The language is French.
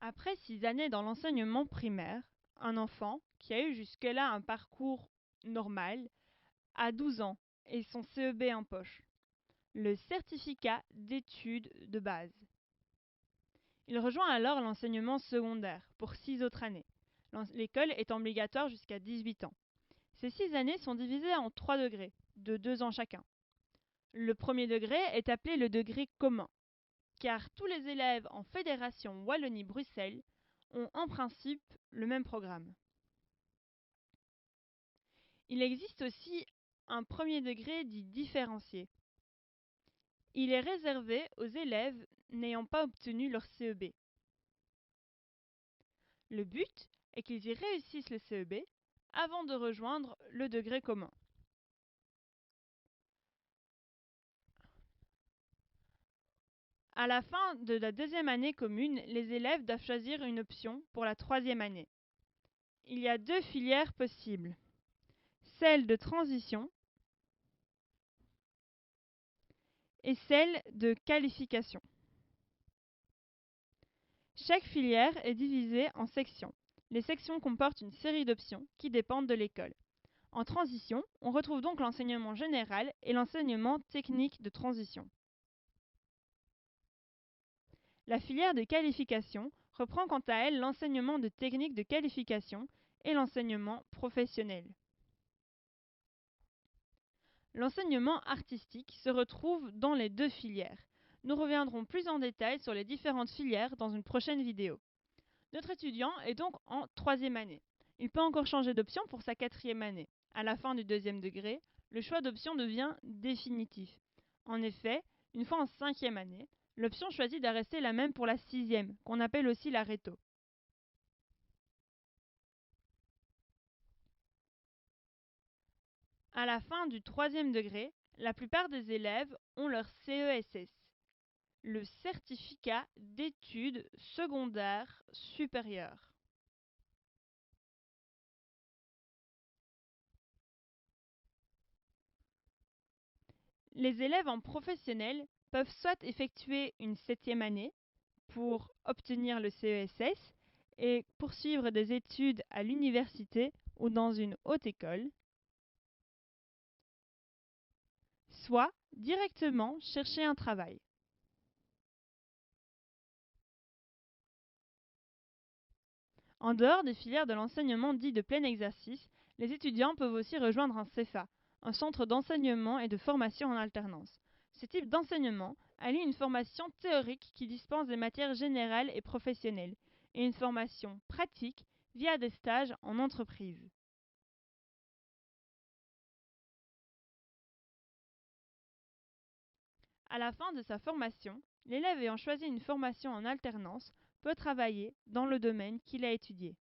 Après 6 années dans l'enseignement primaire, un enfant qui a eu jusque-là un parcours normal a 12 ans et son CEB en poche, le certificat d'études de base. Il rejoint alors l'enseignement secondaire pour 6 autres années. L'école est obligatoire jusqu'à 18 ans. Ces 6 années sont divisées en 3 degrés, de 2 ans chacun. Le premier degré est appelé le degré commun, car tous les élèves en Fédération Wallonie-Bruxelles ont en principe le même programme. Il existe aussi un premier degré dit différencié. Il est réservé aux élèves n'ayant pas obtenu leur CEB. Le but est qu'ils y réussissent le CEB avant de rejoindre le degré commun. À la fin de la deuxième année commune, les élèves doivent choisir une option pour la troisième année. Il y a 2 filières possibles. Celle de transition et celle de qualification. Chaque filière est divisée en sections. Les sections comportent une série d'options qui dépendent de l'école. En transition, on retrouve donc l'enseignement général et l'enseignement technique de transition. La filière de qualification reprend quant à elle l'enseignement de technique de qualification et l'enseignement professionnel. L'enseignement artistique se retrouve dans les 2 filières. Nous reviendrons plus en détail sur les différentes filières dans une prochaine vidéo. Notre étudiant est donc en 3e année. Il peut encore changer d'option pour sa 4e année. À la fin du 2e degré, le choix d'option devient définitif. En effet, une fois en 5e année, l'option choisie doit rester la même pour la 6e, qu'on appelle aussi la réto. À la fin du 3e degré, la plupart des élèves ont leur CESS, le certificat d'études secondaires supérieures. Les élèves en professionnel peuvent soit effectuer une 7e année pour obtenir le CESS et poursuivre des études à l'université ou dans une haute école, soit directement chercher un travail. En dehors des filières de l'enseignement dit de plein exercice, les étudiants peuvent aussi rejoindre un CEFA, un centre d'enseignement et de formation en alternance. Ce type d'enseignement allie une formation théorique qui dispense des matières générales et professionnelles, et une formation pratique via des stages en entreprise. À la fin de sa formation, l'élève ayant choisi une formation en alternance peut travailler dans le domaine qu'il a étudié.